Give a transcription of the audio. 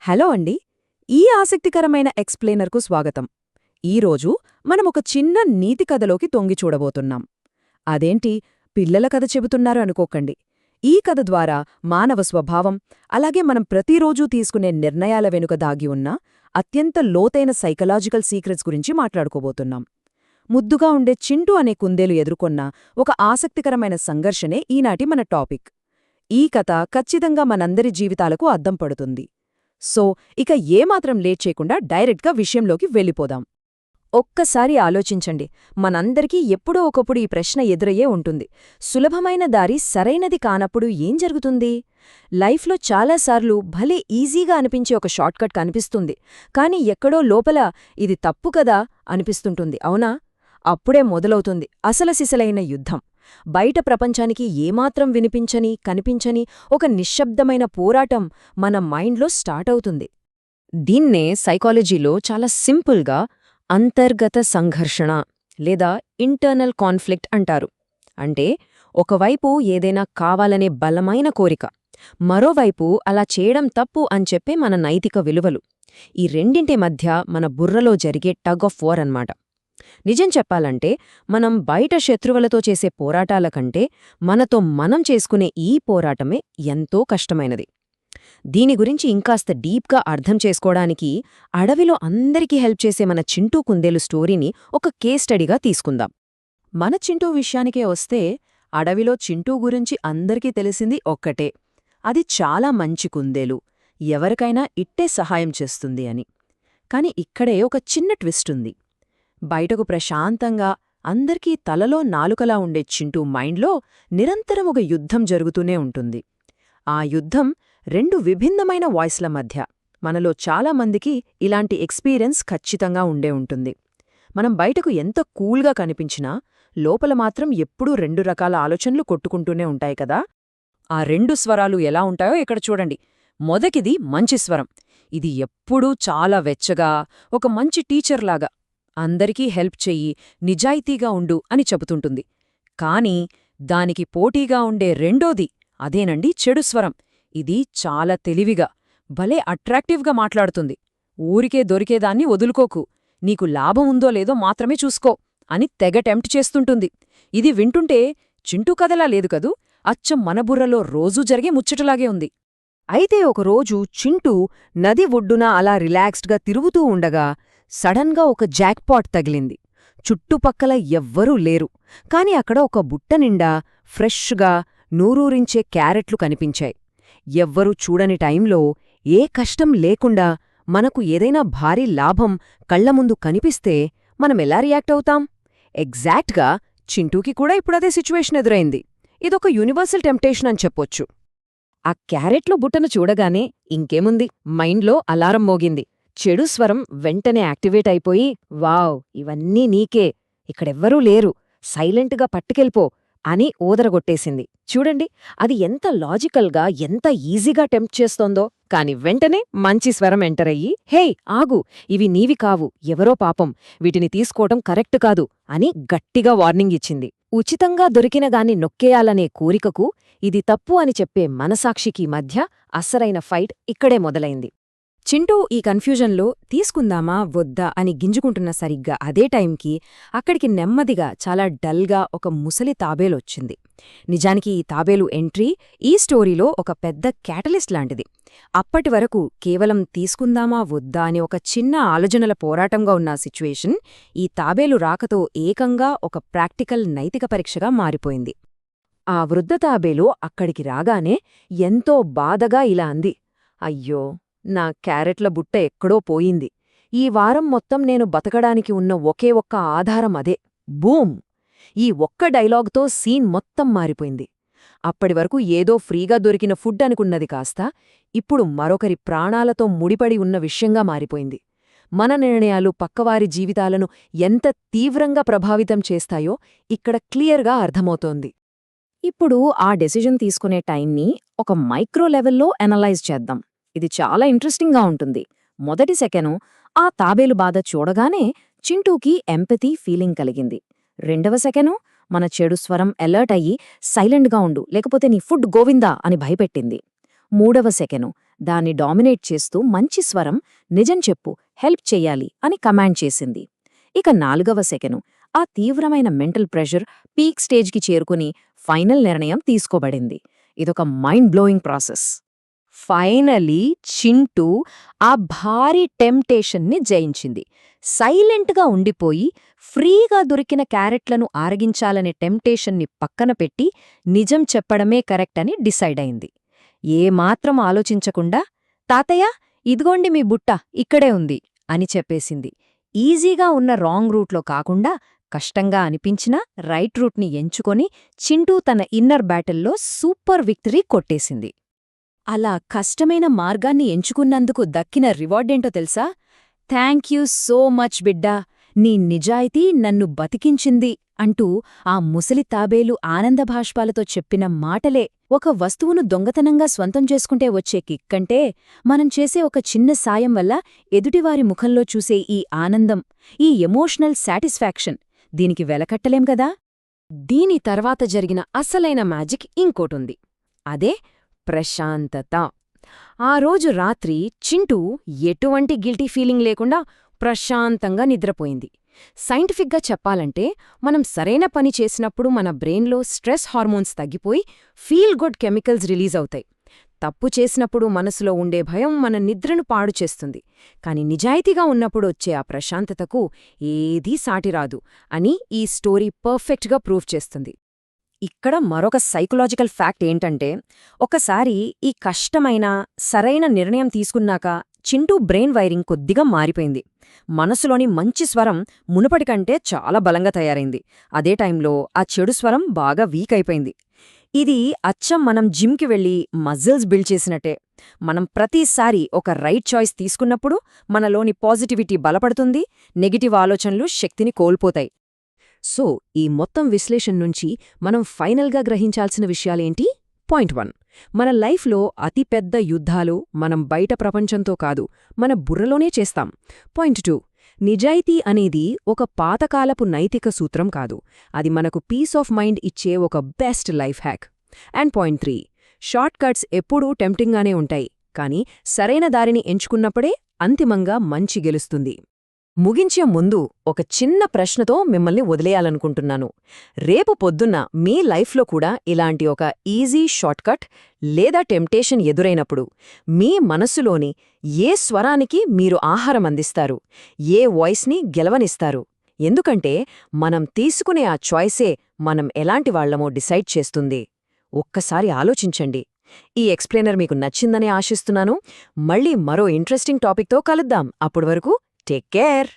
Hello అండి. ఈ ఆసక్తికరమైన ఎక్స్ప్లెయినర్కు స్వాగతం. ఈరోజు మనమొక చిన్న నీతి కథలోకి తొంగి చూడబోతున్నాం. అదేంటి పిల్లల కథ చెబుతున్నారు అనుకోకండి. ఈ కథ ద్వారా మానవ స్వభావం, అలాగే మనం ప్రతిరోజూ తీసుకునే నిర్ణయాల వెనుక దాగి ఉన్న అత్యంత లోతైన సైకలాజికల్ సీక్రెట్స్ గురించి మాట్లాడుకోబోతున్నాం. ముద్దుగా ఉండే చింటూ అనే కుందేలు ఎదుర్కొన్న ఒక ఆసక్తికరమైన సంఘర్షణే ఈనాటి మన టాపిక్. ఈ కథ ఖచ్చితంగా మనందరి జీవితాలకు అద్దం పడుతుంది. సో ఇక ఏమాత్రం లేట్ చేయకుండా డైరెక్ట్గా విషయంలోకి వెళ్ళిపోదాం. ఒక్కసారి ఆలోచించండి, మనందరికీ ఎప్పుడో ఒకప్పుడు ఈ ప్రశ్న ఎదురయ్యే ఉంటుంది. సులభమైన దారి సరైనది కానప్పుడు ఏం జరుగుతుంది? లైఫ్లో చాలాసార్లు భలే ఈజీగా అనిపించే ఒక షార్ట్కట్ కనిపిస్తుంది, కాని ఎక్కడో లోపల ఇది తప్పు కదా అనిపిస్తుంటుంది, అవునా? అప్పుడే మొదలవుతుంది అసలసిసలైన యుద్ధం. బయట ప్రపంచానికి ఏమాత్రం వినిపించని, కనిపించని ఒక నిశ్శబ్దమైన పోరాటం మన మైండ్లో స్టార్ట్ అవుతుంది. దీన్నే సైకాలజీలో చాలా సింపుల్గా అంతర్గత సంఘర్షణ లేదా ఇంటర్నల్ కాన్ఫ్లిక్ట్ అంటారు. అంటే ఒకవైపు ఏదైనా కావాలనే బలమైన కోరిక, మరోవైపు అలా చేయడం తప్పు అని చెప్పే మన నైతిక విలువలు. ఈ రెండింటి మధ్య మన బుర్రలో జరిగే టగ్ ఆఫ్ వార్ అన్నమాట. నిజం చెప్పాలంటే మనం బయట శత్రువులతో చేసే పోరాటాల కంటే మనతో మనం చేసుకునే ఈ పోరాటమే ఎంతో కష్టమైనది. దీని గురించి ఇంకాస్త డీప్గా అర్థం చేసుకోవడానికి అడవిలో అందరికీ హెల్ప్ చేసే మన చింటూ కుందేలు స్టోరీని ఒక కేస్ స్టడీగా తీసుకుందాం. మన చింటూ విషయానికే వస్తే, అడవిలో చింటూ గురించి అందరికీ తెలిసింది ఒక్కటే, అది చాలా మంచి కుందేలు, ఎవరికైనా ఇట్టే సహాయం చేస్తుంది అని. కాని ఇక్కడే ఒక చిన్న ట్విస్ట్ ఉంది. బయటకు ప్రశాంతంగా అందరికీ తలలో నాలుకలా ఉండే చింటూ మైండ్లో నిరంతరం ఒక యుద్ధం జరుగుతూనే ఉంటుంది. ఆ యుద్ధం రెండు విభిన్నమైన వాయిస్ల మధ్య. మనలో చాలామందికి ఇలాంటి ఎక్స్పీరియన్స్ ఖచ్చితంగా ఉండే ఉంటుంది. మనం బయటకు ఎంత కూల్గా కనిపించినా లోపల మాత్రం ఎప్పుడూ రెండు రకాల ఆలోచనలు కొట్టుకుంటూనే ఉంటాయి కదా. ఆ రెండు స్వరాలు ఎలా ఉంటాయో ఇక్కడ చూడండి. మొదటిది మంచి స్వరం. ఇది ఎప్పుడూ చాలా వెచ్చగా, ఒక మంచి టీచర్లాగా అందరికీ హెల్ప్ చెయ్యి, నిజాయితీగా ఉండు అని చెబుతుంటుంది. కాని దానికి పోటీగా ఉండే రెండోది, అదేనండి చెడు స్వరం. ఇది చాలా తెలివిగా, భలే అట్రాక్టివ్గా మాట్లాడుతుంది. ఊరికే దొరికేదాన్ని వదులుకోకు, నీకు లాభం ఉందో లేదో మాత్రమే చూసుకో అని తెగ టెంప్ట్ చేస్తుంటుంది. ఇది వింటుంటే చింటూ కథలా లేదు కదూ, అచ్చం మన బుర్రలో రోజూ జరిగే ముచ్చటలాగే ఉంది. అయితే ఒకరోజు చింటూ నది ఒడ్డున అలా రిలాక్స్డ్గా తిరుగుతూ ఉండగా సడన్గా ఒక జాక్పాట్ తగిలింది. చుట్టుపక్కల ఎవ్వరూ లేరు, కాని అక్కడ ఒక బుట్ట నిండా ఫ్రెష్గా నూరూరించే క్యారెట్లు కనిపించాయి. ఎవ్వరూ చూడని టైంలో, ఏ కష్టం లేకుండా మనకు ఏదైనా భారీ లాభం కళ్లముందు కనిపిస్తే మనమెలా రియాక్ట్ అవుతాం? ఎగ్జాక్ట్గా చింటూకి కూడా ఇప్పుడదే సిచ్యువేషన్ ఎదురైంది. ఇదొక యూనివర్సల్ టెంప్టేషన్ అని చెప్పొచ్చు. ఆ క్యారెట్లో బుట్టను చూడగానే ఇంకేముంది, మైండ్లో అలారం మోగింది. చెడు స్వరం వెంటనే యాక్టివేట్ అయిపోయి, వావ్, ఇవన్నీ నీకే, ఇక్కడెవ్వరూ లేరు, సైలెంట్గా పట్టుకెళ్ళిపో అని ఓదరగొట్టేసింది. చూడండి, అది ఎంత లాజికల్గా, ఎంత ఈజీగా టెంప్ట్ చేస్తోందో. కాని వెంటనే మంచి స్వరం ఎంటరయ్యి, హేయ్ ఆగు, ఇవి నీవి కావు, ఎవరో పాపం, వీటిని తీసుకోవటం కరెక్ట్ కాదు అని గట్టిగా వార్నింగ్ ఇచ్చింది. ఉచితంగా దొరికినగాన్ని నొక్కేయాలనే కోరికకు, ఇది తప్పు అని చెప్పే మనసాక్షికి మధ్య అసరైన ఫైట్ ఇక్కడే మొదలైంది. చింటూ ఈ కన్ఫ్యూజన్లో తీసుకుందామా వద్దా అని గింజుకుంటున్న సరిగ్గా అదే టైంకి అక్కడికి నెమ్మదిగా, చాలా డల్గా ఒక ముసలి తాబేలొచ్చింది. నిజానికి ఈ తాబేలు ఎంట్రీ ఈ స్టోరీలో ఒక పెద్ద క్యాటలిస్ట్ లాంటిది. అప్పటివరకు కేవలం తీసుకుందామా వద్దా అని ఒక చిన్న ఆలోచనల పోరాటంగా ఉన్న సిచ్యువేషన్ ఈ తాబేలు రాకతో ఏకంగా ఒక ప్రాక్టికల్ నైతిక పరీక్షగా మారిపోయింది. ఆ వృద్ధ తాబేలు అక్కడికి రాగానే ఎంతో బాధగా ఇలా అంది, అయ్యో, నా క్యారెట్ల బుట్ట ఎక్కడో పోయింది. ఈ వారం మొత్తం నేను బతకడానికి ఉన్న ఒకే ఒక్క ఆధారం అదే. బూమ్! ఈ ఒక్క డైలాగ్తో సీన్ మొత్తం మారిపోయింది. అప్పటివరకు ఏదో ఫ్రీగా దొరికిన ఫుడ్ అనుకున్నది కాస్త ఇప్పుడు మరొకరి ప్రాణాలతో ముడిపడి ఉన్న విషయంగా మారిపోయింది. మన నిర్ణయాలు పక్కవారి జీవితాలను ఎంత తీవ్రంగా ప్రభావితం చేస్తాయో ఇక్కడ క్లియర్గా అర్థమవుతోంది. ఇప్పుడు ఆ డెసిజన్ తీసుకునే టైంని ఒక మైక్రో లెవెల్లో ఎనలైజ్ చేద్దాం. ఇది చాలా ఇంట్రెస్టింగ్గా ఉంటుంది. మొదటి సెకను ఆ తాబేలు బాధ చూడగానే చింటూకి ఎంపతి ఫీలింగ్ కలిగింది. రెండవ సెకను మన చెడు స్వరం అలర్ట్ అయ్యి సైలెంట్గా ఉండు, లేకపోతే నీ ఫుడ్ గోవిందా అని భయపెట్టింది. 3వ సెకను దాన్ని డామినేట్ చేస్తూ మంచి స్వరం నిజం చెప్పు, హెల్ప్ చెయ్యాలి అని కమాండ్ చేసింది. ఇక 4వ సెకను ఆ తీవ్రమైన మెంటల్ ప్రెషర్ పీక్ స్టేజ్కి చేరుకుని ఫైనల్ నిర్ణయం తీసుకోబడింది. ఇదొక mind blowing process. Finally Chintu ఆ భారీ టెంప్టేషన్ని జయించింది. సైలెంట్గా ఉండిపోయి ఫ్రీగా దొరికిన క్యారెట్లను ఆరగించాలనే టెంప్టేషన్ని పక్కన పెట్టి నిజం చెప్పడమే కరెక్ట్ అని డిసైడ్ అయింది. ఏమాత్రం ఆలోచించకుండా తాతయ్య, ఇదిగోండి మీ బుట్ట ఇక్కడే ఉంది అని చెప్పేసింది. ఈజీగా ఉన్న రాంగ్ రూట్లో కాకుండా కష్టంగా అనిపించినా రైట్ రూట్ని ఎంచుకొని చింటూ తన ఇన్నర్ బ్యాటిల్లో సూపర్ విక్టరీ కొట్టేసింది. అలా కష్టమైన మార్గాన్ని ఎంచుకున్నందుకు దక్కిన రివార్డేంటో తెలుసా? థ్యాంక్ యూ సో మచ్ బిడ్డా, నీ నిజాయితీ నన్ను బతికించింది అంటూ ఆ ముసలి తాబేలు ఆనందభాష్పాలతో చెప్పిన మాటలే. ఒక వస్తువును దొంగతనంగా స్వంతం చేసుకుంటే వచ్చే కిక్కంటే మనం చేసే ఒక చిన్న సాయం వల్ల ఎదుటివారి ముఖంలో చూసే ఈ ఆనందం, ఈ ఎమోషనల్ సాటిస్ఫాక్షన్, దీనికి వెలకట్టలేం కదా. దీని తర్వాత జరిగిన అసలైన మ్యాజిక్ ఇంకోటుంది. అదే ప్రశాంతత. ఆ రోజు రాత్రి చింటూ ఎటువంటి గిల్టీ ఫీలింగ్ లేకుండా ప్రశాంతంగా నిద్రపోయింది. సైంటిఫిక్గా చెప్పాలంటే మనం సరైన పని చేసినప్పుడు మన బ్రెయిన్లో స్ట్రెస్ హార్మోన్స్ తగ్గిపోయి ఫీల్ గుడ్ కెమికల్స్ రిలీజ్ అవుతాయి. తప్పు చేసినప్పుడు మనసులో ఉండే భయం మన నిద్రను పాడు చేస్తుంది. కాని నిజాయితీగా ఉన్నప్పుడు వచ్చే ఆ ప్రశాంతతకు ఏదీ సాటిరాదు అని ఈ స్టోరీ పర్ఫెక్ట్గా ప్రూవ్ చేస్తుంది. ఇక్కడ మరొక సైకలాజికల్ ఫ్యాక్ట్ ఏంటంటే, ఒకసారి ఈ కష్టమైన సరైన నిర్ణయం తీసుకున్నాక చింటూ బ్రెయిన్ వైరింగ్ కొద్దిగా మారిపోయింది. మనసులోని మంచి స్వరం మునుపటికంటే చాలా బలంగా తయారైంది. అదే టైంలో ఆ చెడు స్వరం బాగా వీక్ అయిపోయింది. ఇది అచ్చం మనం జిమ్కి వెళ్ళి మజిల్స్ బిల్డ్ చేసినట్టే. మనం ప్రతిసారి ఒక రైట్ చాయిస్ తీసుకున్నప్పుడు మనలోని పాజిటివిటీ బలపడుతుంది, నెగిటివ్ ఆలోచనలు శక్తిని కోల్పోతాయి. సో ఈ మొత్తం విశ్లేషణ నుంచి మనం ఫైనల్గా గ్రహించాల్సిన విషయాలేంటి? పాయింట్ 1, మన లైఫ్లో అతిపెద్ద యుద్ధాలు మనం బయట ప్రపంచంతో కాదు, మన బుర్రలోనే చేస్తాం. పాయింట్ 2, నిజాయితీ అనేది ఒక పాతకాలపు నైతిక సూత్రం కాదు, అది మనకు పీస్ ఆఫ్ మైండ్ ఇచ్చే ఒక best life hack. And point 3, short cuts ఎప్పుడూ టెంప్టింగ్గానే ఉంటాయి, కానీ సరైన దారిని ఎంచుకున్నప్పుడే అంతిమంగా మంచి గెలుస్తుంది. ముగించే ముందు ఒక చిన్న ప్రశ్నతో మిమ్మల్ని వదిలేయాలనుకుంటున్నాను. రేపు పొద్దున్న మీ లైఫ్లో కూడా ఇలాంటి ఒక ఈజీ షార్ట్కట్ లేదా టెంప్టేషన్ ఎదురైనప్పుడు మీ మనస్సులోని ఏ స్వరానికి మీరు ఆహారం అందిస్తారు, ఏ వాయిస్ని గెలవనిస్తారు? ఎందుకంటే మనం తీసుకునే ఆ చాయిసే మనం ఎలాంటి వాళ్లమో డిసైడ్ చేస్తుంది. ఒక్కసారి ఆలోచించండి. ఈ ఎక్స్ప్లెయినర్ మీకు నచ్చిందని ఆశిస్తున్నాను. మళ్ళీ మరో ఇంట్రెస్టింగ్ టాపిక్తో కలుద్దాం. అప్పటి వరకు టేక్ కేర్.